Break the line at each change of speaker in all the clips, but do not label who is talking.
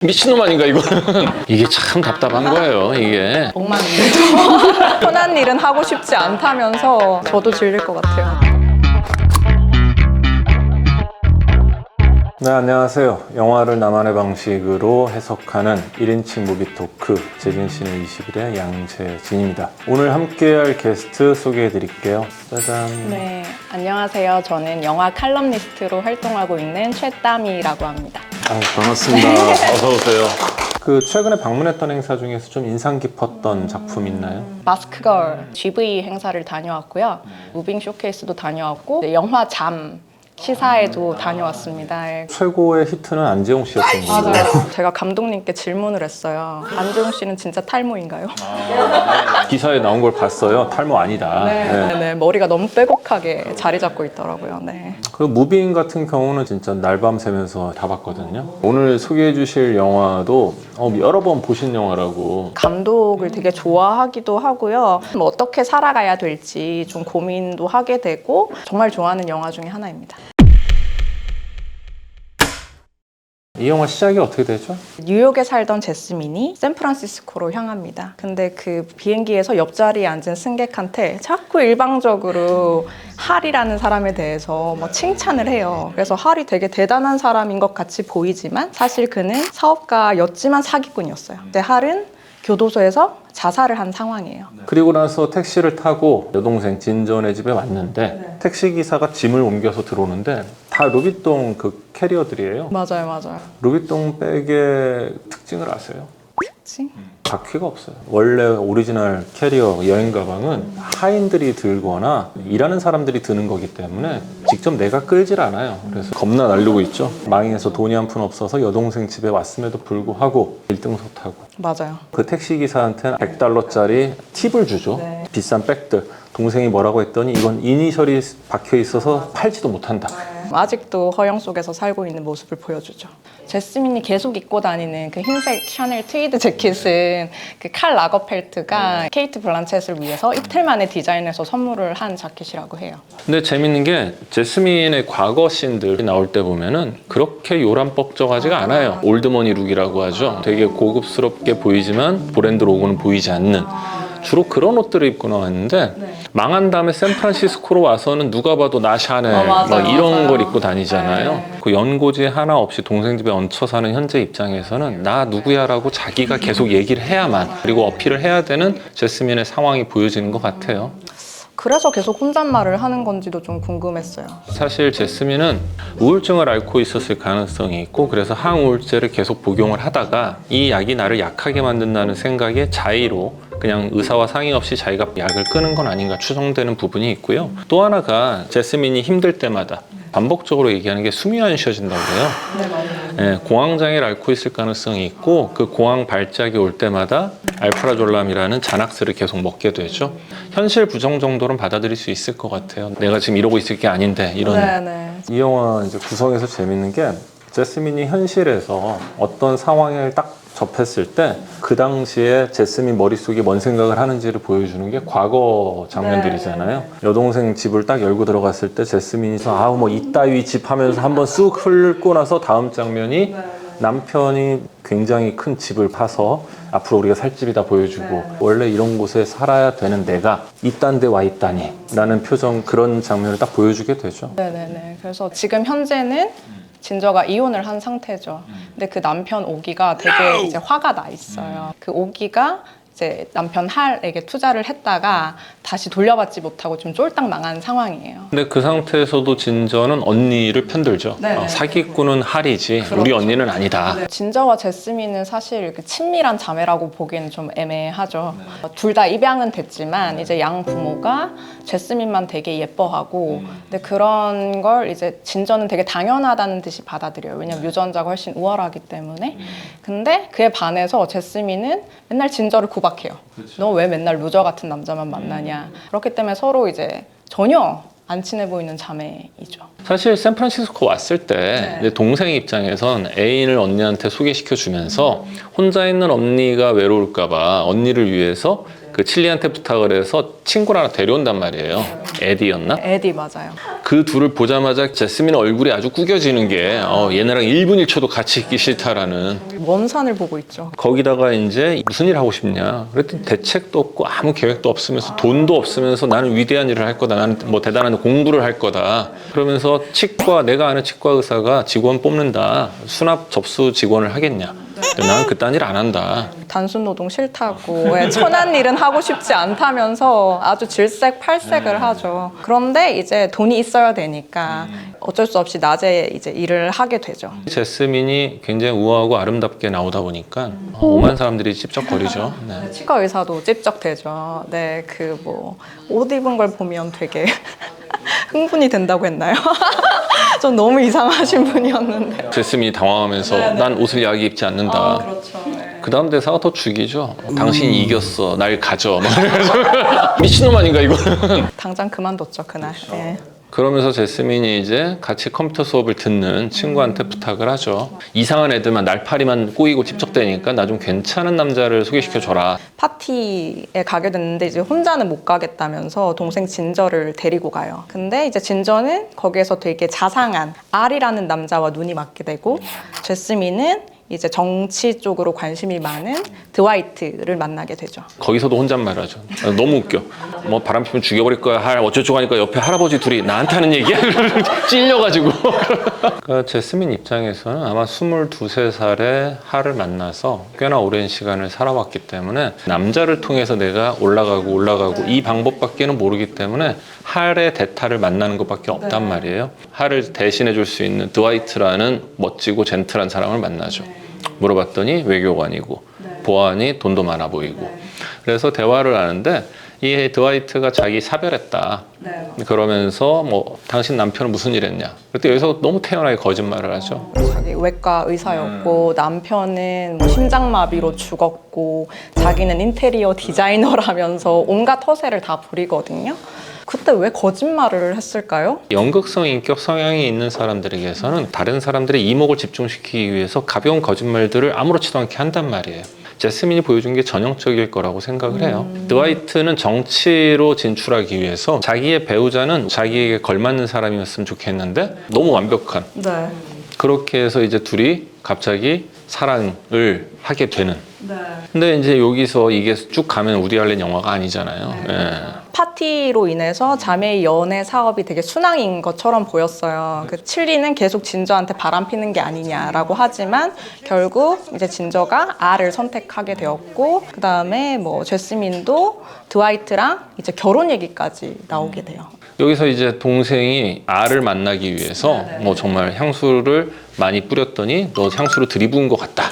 미친놈 아닌가 이거는. 이게 참 답답한 거예요 이게.
엉망이죠. 흔한 일은 하고 싶지 않다면서 저도 질릴 것 같아요.
네, 안녕하세요. 영화를 나만의 방식으로 해석하는 1인칭 무비 토크 재진신의 20일의 양재진입니다. 오늘 함께할 게스트 소개해 드릴게요. 짜잔.
네, 안녕하세요. 저는 영화 칼럼니스트로 활동하고 있는 최따미라고 합니다.
반갑습니다.
어서 오세요.
그 최근에 방문했던 행사 중에서 좀 인상 깊었던 작품 있나요?
마스크걸 GV 행사를 다녀왔고요. 무빙 쇼케이스도 다녀왔고 영화 잠 시사에도 다녀왔습니다.
최고의 히트는 안재홍 씨였던 거죠.
맞아요. 제가 감독님께 질문을 했어요. 안재홍 씨는 진짜 탈모인가요?
기사에 나온 걸 봤어요. 탈모 아니다.
네, 머리가 너무 빼곡하게 자리 잡고 있더라고요. 네.
그 무빙 같은 경우는 진짜 날밤 새면서 다 봤거든요. 오늘 소개해 주실 영화도 여러 번 보신 영화라고.
감독을 되게 좋아하기도 하고요. 뭐 어떻게 살아가야 될지 좀 고민도 하게 되고 정말 좋아하는 영화 중에 하나입니다.
이 영화 시작이 어떻게 되죠?
뉴욕에 살던 제스민이 샌프란시스코로 향합니다. 근데 그 비행기에서 옆자리에 앉은 승객한테 자꾸 일방적으로 할이라는 사람에 대해서 뭐 칭찬을 해요. 그래서 할이 되게 대단한 사람인 것 같이 보이지만 사실 그는 사업가였지만 사기꾼이었어요. 근데 할은 교도소에서 자살을 한 상황이에요.
그리고 나서 택시를 타고 여동생 진전의 집에 왔는데 택시기사가 짐을 옮겨서 들어오는데 다 루비통 그 캐리어들이에요.
맞아요.
루비통 백의 특징을 아세요?
그치?
바퀴가 없어요. 원래 오리지널 캐리어 여행 가방은 하인들이 들거나 일하는 사람들이 드는 거기 때문에 직접 내가 끌질 않아요. 그래서 겁나 날르고 있죠. 망해서 돈이 한 푼 없어서 여동생 집에 왔음에도 불구하고 1등석 타고
맞아요.
그 택시기사한테는 $100짜리 팁을 주죠.
네.
비싼 백들. 동생이 뭐라고 했더니 이건 이니셜이 박혀 있어서 팔지도 못한다.
아직도 허영 속에서 살고 있는 모습을 보여주죠. 제스민이 계속 입고 다니는 그 흰색 샤넬 트위드 재킷은 그 칼 라거펠트가 케이트 블란쳇을 위해서 이틀 만에 디자인해서 선물을 한 자켓이라고 해요.
근데 재밌는 게 제스민의 과거 씬들이 나올 때 보면은 그렇게 요란뻑적하지가 않아요. 올드머니 룩이라고 하죠. 되게 고급스럽게 보이지만 브랜드 로고는 보이지 않는. 주로 그런 옷들을 입고 나왔는데 망한 다음에 샌프란시스코로 와서는 누가 봐도 나 샤넬 막 이런 걸 입고 다니잖아요. 그 연고지 하나 없이 동생 집에 얹혀 사는 현재 입장에서는 나 누구야라고 자기가 계속 얘기를 해야만, 그리고 어필을 해야 되는 제스민의 상황이 보여지는 것 같아요.
그래서 계속 혼잣말을 하는 건지도 좀 궁금했어요.
사실 제스민은 우울증을 앓고 있었을 가능성이 있고, 그래서 항우울제를 계속 복용을 하다가 이 약이 나를 약하게 만든다는 생각에 자의로 그냥 의사와 상의 없이 자기가 약을 끊은 건 아닌가 추정되는 부분이 있고요. 또 하나가 제스민이 힘들 때마다 반복적으로 얘기하는 게 숨이 안 쉬어진다고 해요. 네, 공황장애를 앓고 있을 가능성이 있고, 그 공황 발작이 올 때마다 알프라졸람이라는 잔악스를 계속 먹게 되죠. 현실 부정 정도는 받아들일 수 있을 것 같아요. 내가 지금 이러고 있을 게 아닌데 이런.
이 영화 이제 구성에서 재밌는 게 제스민이 현실에서 어떤 상황을 딱 접했을 때 그 당시에 제스민 머릿속에 뭔 생각을 하는지를 보여주는 게 과거 장면들이잖아요. 여동생 집을 딱 열고 들어갔을 때 제스민이서 아우 뭐 이따위 집 하면서 한번 쑥 흘고 나서 다음 장면이 남편이 굉장히 큰 집을 파서 앞으로 우리가 살 집이다 보여주고 원래 이런 곳에 살아야 되는 내가 이딴 데 와 있다니 라는 표정, 그런 장면을 딱 보여주게 되죠.
네네네. 그래서 지금 현재는 진저가 이혼을 한 상태죠. 근데 그 남편 오기가 되게 이제 화가 나 있어요. 그 오기가 이제 남편 할에게 투자를 했다가 다시 돌려받지 못하고 좀 쫄딱 망한 상황이에요.
근데 그 상태에서도 진저는 언니를 편들죠.
네네.
사기꾼은 할이지 우리 언니는 아니다.
진저와 제스민은 사실 그 친밀한 자매라고 보기에는 좀 애매하죠. 둘 다 입양은 됐지만 이제 양 부모가 제스민만 되게 예뻐하고, 근데 그런 걸 이제 진저는 되게 당연하다는 듯이 받아들여요. 왜냐면 유전자가 훨씬 우월하기 때문에. 근데 그에 반해서 제스민은 맨날 진저를 구박해요. 너 왜 맨날 루저 같은 남자만 만나냐. 그렇기 때문에 서로 이제 전혀 안 친해 보이는 자매이죠.
사실 샌프란시스코 왔을 때 내 동생 입장에선 애인을 언니한테 소개시켜 주면서 혼자 있는 언니가 외로울까 봐 언니를 위해서 그 칠리한테 부탁을 해서 친구를 하나 데려온단 말이에요. 에디였나?
에디 맞아요.
그 둘을 보자마자 제스민 얼굴이 아주 구겨지는 게 얘네랑 1분 1초도 같이 있기 싫다라는.
원산을 보고 있죠.
거기다가 이제 무슨 일 하고 싶냐 그랬더니 대책도 없고 아무 계획도 없으면서 돈도 없으면서 나는 위대한 일을 할 거다, 나는 뭐 대단한 공부를 할 거다, 그러면서 내가 아는 치과 의사가 직원 뽑는다, 수납 접수 직원을 하겠냐, 나는 그딴 일 안 한다.
단순 노동 싫다고 천한 일은 하고 싶지 않다면서 아주 질색팔색을 하죠. 그런데 이제 돈이 있어야 되니까 어쩔 수 없이 낮에 이제 일을 하게 되죠.
제스민이 굉장히 우아하고 아름답게 나오다 보니까 오만 사람들이 찝쩍거리죠. 네.
치과 의사도 찝쩍대죠. 네, 그 뭐 옷 입은 걸 보면 되게 흥분이 된다고 했나요? 전 너무 이상하신 분이었는데.
제스민이 당황하면서 난 옷을 야하게 입지 않는다.
그렇죠. 네.
그 다음 대사가 더 죽이죠. 당신이 이겼어, 날 가져. 막 이래가지고 미친놈 아닌가 이거는.
당장 그만뒀죠 그날. 네.
그러면서 제스민이 이제 같이 컴퓨터 수업을 듣는 친구한테 부탁을 하죠. 이상한 애들만 날파리만 꼬이고 찝쩍대니까 나 좀 괜찮은 남자를 소개시켜줘라.
파티에 가게 됐는데 이제 혼자는 못 가겠다면서 동생 진저를 데리고 가요. 근데 이제 진저는 거기에서 되게 자상한 R이라는 남자와 눈이 맞게 되고, 제스민은 이제 정치 쪽으로 관심이 많은 드와이트를 만나게 되죠.
거기서도 혼잣말을 하죠. 너무 웃겨. 뭐 바람 피면 죽여버릴 거야, 어쩌고 하니까 옆에 할아버지 둘이 나한테 하는 얘기야? 찔려가지고. 그러니까 제스민 입장에서는 아마 22~23살의 할을 만나서 꽤나 오랜 시간을 살아왔기 때문에 남자를 통해서 내가 올라가고 이 방법밖에는 모르기 때문에 할의 대타를 만나는 것밖에 없단 말이에요. 할을 대신해 줄 수 있는 드와이트라는 멋지고 젠틀한 사람을 만나죠. 물어봤더니 외교관이고 보안이 돈도 많아 보이고. 그래서 대화를 하는데 이 드와이트가 자기 사별했다. 그러면서 뭐 당신 남편은 무슨 일 했냐. 그때 여기서 너무 태연하게 거짓말을 하죠.
자기 외과 의사였고 남편은 뭐 심장마비로 죽었고 자기는 인테리어 디자이너라면서 온갖 허세를 다 부리거든요. 그때 왜 거짓말을 했을까요?
연극성 인격 성향이 있는 사람들에게서는 다른 사람들의 이목을 집중시키기 위해서 가벼운 거짓말들을 아무렇지도 않게 한단 말이에요. 제스민이 보여준 게 전형적일 거라고 생각을 해요. 드와이트는 정치로 진출하기 위해서 자기의 배우자는 자기에게 걸맞는 사람이었으면 좋겠는데 너무 완벽한.
네.
그렇게 해서 이제 둘이 갑자기 사랑을 하게 되는. 근데 이제 여기서 이게 쭉 가면 우디 알렌 영화가 아니잖아요. 예.
파티로 인해서 자매의 연애 사업이 되게 순항인 것처럼 보였어요. 그 칠리는 계속 진저한테 바람 피는 게 아니냐라고 하지만 결국 이제 진저가 R을 선택하게 되었고, 그 다음에 뭐 제스민도 드와이트랑 이제 결혼 얘기까지 나오게 돼요.
여기서 이제 동생이 R을 만나기 위해서 뭐 정말 향수를 많이 뿌렸더니 너 향수를 들이부은 것 같다.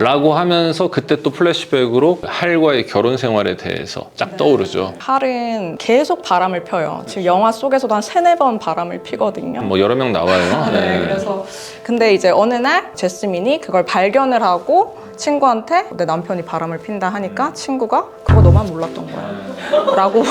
라고 하면서 그때 또 플래시백으로 할과의 결혼 생활에 대해서 쫙 떠오르죠.
할은 계속 바람을 펴요. 지금 영화 속에서도 한 3~4번 바람을 피거든요.
뭐 여러 명 나와요.
네, 그래서 근데 이제 어느 날 제스민이 그걸 발견을 하고 친구한테 내 남편이 바람을 핀다 하니까 친구가 그거 너만 몰랐던 거야 라고.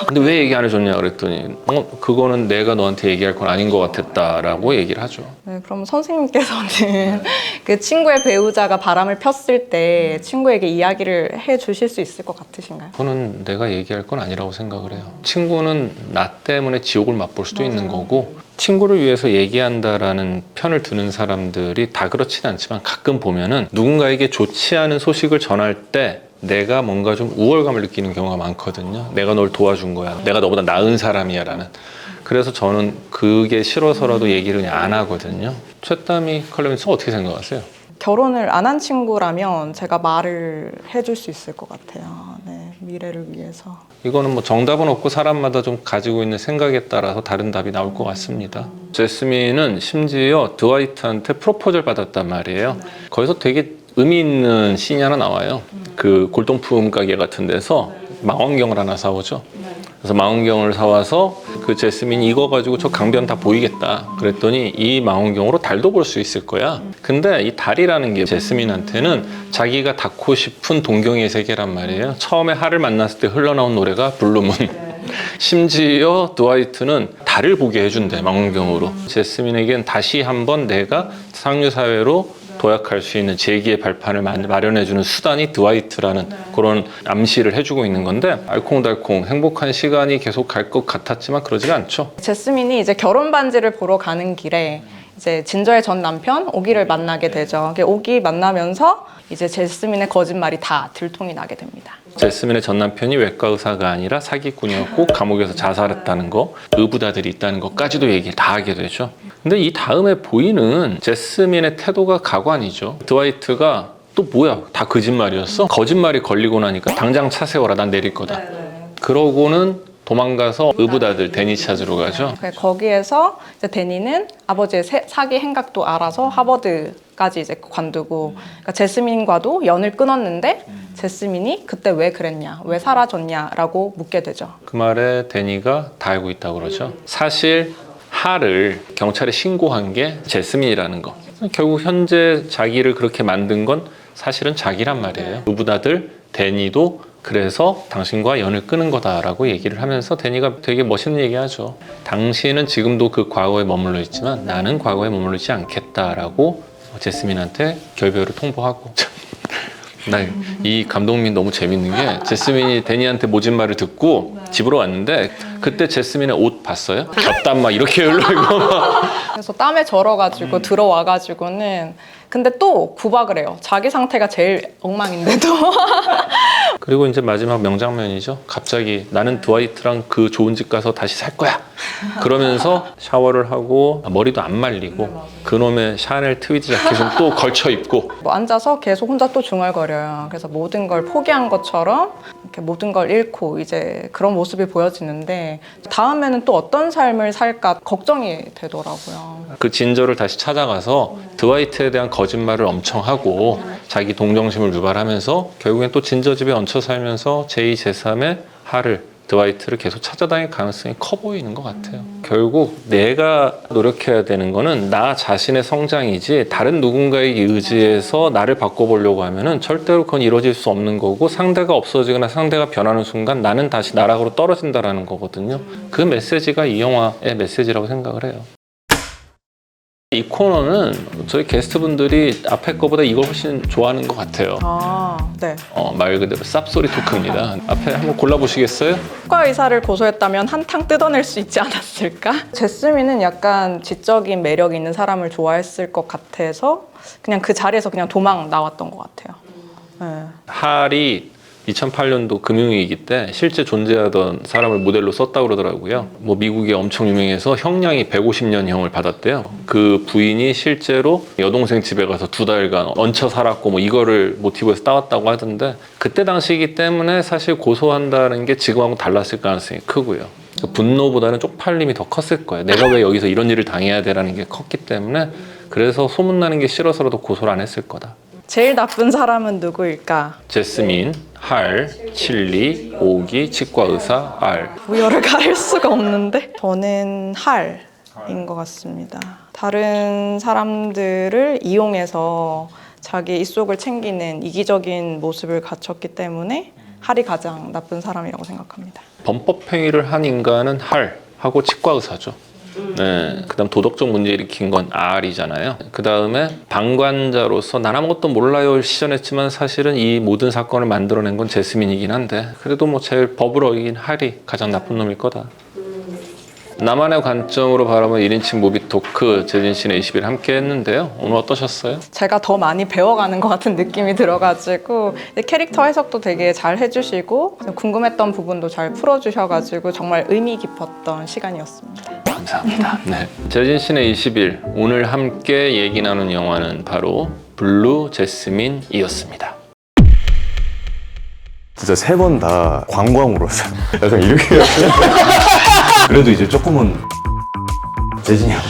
근데 왜 얘기 안 해줬냐 그랬더니 그거는 내가 너한테 얘기할 건 아닌 것 같았다라고 얘기를 하죠.
네, 그럼 선생님께서는 그 친구의 배우자가 바람을 폈을 때 친구에게 이야기를 해 주실 수 있을 것 같으신가요?
그거는 내가 얘기할 건 아니라고 생각을 해요. 친구는 나 때문에 지옥을 맛볼 수도 있는 거고, 친구를 위해서 얘기한다라는 편을 드는 사람들이 다 그렇진 않지만 가끔 보면은 누군가에게 좋지 않은 소식을 전할 때 내가 뭔가 좀 우월감을 느끼는 경우가 많거든요. 내가 널 도와준 거야, 내가 너보다 나은 사람이야 라는. 그래서 저는 그게 싫어서라도 얘기를 그냥 안 하거든요. 최따미 컬럼니스트 어떻게 생각하세요?
결혼을 안 한 친구라면 제가 말을 해줄 수 있을 것 같아요. 네, 미래를 위해서.
이거는 뭐 정답은 없고 사람마다 좀 가지고 있는 생각에 따라서 다른 답이 나올 것 같습니다. 제스민은 심지어 드와이트한테 프로포즈를 받았단 말이에요. 거기서 되게 의미 있는 씬이 하나 나와요. 그 골동품 가게 같은 데서 망원경을 하나 사오죠. 그래서 망원경을 사와서 그 제스민이 이거 가지고 저 강변 다 보이겠다 그랬더니 이 망원경으로 달도 볼 수 있을 거야. 근데 이 달이라는 게 제스민한테는 자기가 닿고 싶은 동경의 세계란 말이에요. 처음에 할을 만났을 때 흘러나온 노래가 블루문. 심지어 드와이트는 달을 보게 해준대, 망원경으로. 제스민에겐 다시 한번 내가 상류사회로 도약할 수 있는 재기의 발판을 마련해주는 수단이 드와이트라는 그런 암시를 해주고 있는 건데 알콩달콩 행복한 시간이 계속 갈 것 같았지만 그러지가 않죠.
제스민이 이제 결혼 반지를 보러 가는 길에 이제 진저의 전 남편 오기를 만나게 되죠. 오기 만나면서 이제 제스민의 거짓말이 다 들통이 나게 됩니다.
제스민의 전 남편이 외과 의사가 아니라 사기꾼이었고 감옥에서 자살했다는 거, 의부다들이 있다는 것까지도 얘기를 다 하게 되죠. 근데 이 다음에 보이는 제스민의 태도가 가관이죠. 드와이트가 또 뭐야, 다 거짓말이었어? 거짓말이 걸리고 나니까 당장 차 세워라, 난 내릴 거다. 그러고는 도망가서 의부다들 데니 찾으러 가죠.
거기에서 이제 데니는 아버지의 사기 행각도 알아서 하버드까지 이제 관두고, 그러니까 제스민과도 연을 끊었는데 제스민이 그때 왜 그랬냐, 왜 사라졌냐라고 묻게 되죠.
그 말에 데니가 다 알고 있다고 그러죠. 사실 할을 경찰에 신고한 게 제스민이라는 거. 결국 현재 자기를 그렇게 만든 건 사실은 자기란 말이에요. 의부다들 데니도 그래서 당신과 연을 끊은 거다라고 얘기를 하면서 데니가 되게 멋있는 얘기하죠. 당신은 지금도 그 과거에 머물러 있지만 나는 과거에 머물러 있지 않겠다라고 제스민한테 결별을 통보하고. 나 이 감독님 너무 재밌는 게 제스민이 데니한테 모진 말을 듣고 집으로 왔는데 그때 제스민의 옷 봤어요? 곁단 막 이렇게 흘러있고 막.
그래서 땀에 절어가지고 들어와가지고는 근데 또 구박을 해요. 자기 상태가 제일 엉망인데도.
그리고 이제 마지막 명장면이죠. 갑자기 나는 드와이트랑 그 좋은 집 가서 다시 살 거야. 그러면서 샤워를 하고 머리도 안 말리고 그놈의 샤넬 트위드 자켓은 또 걸쳐 입고
뭐 앉아서 계속 혼자 또 중얼거려요. 그래서 모든 걸 포기한 것처럼 이렇게 모든 걸 잃고 이제 그런 모습이 보여지는데 다음에는 또 어떤 삶을 살까 걱정이 되더라고요.
그 진저를 다시 찾아가서 드와이트에 대한 거짓말을 엄청 하고 자기 동정심을 유발하면서 결국엔 또 진저 집에 얹혀 살면서 제2, 제3의 할을 드와이트를 계속 찾아다닐 가능성이 커 보이는 것 같아요. 결국 내가 노력해야 되는 거는 나 자신의 성장이지 다른 누군가에게 의지해서 나를 바꿔보려고 하면은 절대로 그건 이루어질 수 없는 거고 상대가 없어지거나 상대가 변하는 순간 나는 다시 나락으로 떨어진다라는 거거든요. 그 메시지가 이 영화의 메시지라고 생각을 해요. 이 코너는 저희 게스트분들이 앞에 거보다 이걸 훨씬 좋아하는 것 같아요.
네.
말 그대로 쌉소리 토크입니다. 앞에 한번 골라보시겠어요?
치과 의사를 고소했다면 한탕 뜯어낼 수 있지 않았을까? 제스민은 약간 지적인 매력 있는 사람을 좋아했을 것 같아서 그냥 그 자리에서 그냥 도망 나왔던 것 같아요. 네.
할이 2008년도 금융위기 때 실제 존재하던 사람을 모델로 썼다고 그러더라고요. 뭐 미국에 엄청 유명해서 형량이 150년형을 받았대요. 그 부인이 실제로 여동생 집에 가서 2달간 얹혀 살았고 뭐 이거를 모티브에서 따왔다고 하던데 그때 당시이기 때문에 사실 고소한다는 게 지금하고 달랐을 가능성이 크고요. 그 분노보다는 쪽팔림이 더 컸을 거예요. 내가 왜 여기서 이런 일을 당해야 돼라는 게 컸기 때문에 그래서 소문나는 게 싫어서라도 고소를 안 했을 거다.
제일 나쁜 사람은 누구일까?
제스민, 할, 칠리, 오기, 치과의사, 알.
우열을 가릴 수가 없는데 저는 할인 것 같습니다. 다른 사람들을 이용해서 자기 입속을 챙기는 이기적인 모습을 갖췄기 때문에 할이 가장 나쁜 사람이라고 생각합니다.
범법행위를 한 인간은 할하고 치과의사죠. 네, 그다음 도덕적 문제 일으킨 건 R이잖아요. 그 다음에 방관자로서 난 아무것도 몰라요 시전했지만 사실은 이 모든 사건을 만들어낸 건 제스민이긴 한데 그래도 뭐 제일 법을 어긴 할이 가장 나쁜 놈일 거다. 나만의 관점으로 바라본 1인칭 무비 토크 제진신의 20일 함께 했는데요. 오늘 어떠셨어요?
제가 더 많이 배워가는 것 같은 느낌이 들어가지고 캐릭터 해석도 되게 잘 해주시고 궁금했던 부분도 잘 풀어주셔가지고 정말 의미 깊었던 시간이었습니다.
감사합니다. 네. 제진신의 20일 오늘 함께 얘기 나눈 영화는 바로 블루 제스민이었습니다.
진짜 3번 다 관광으로서 약간 이렇게 그래도 이제 조금은 재진이 형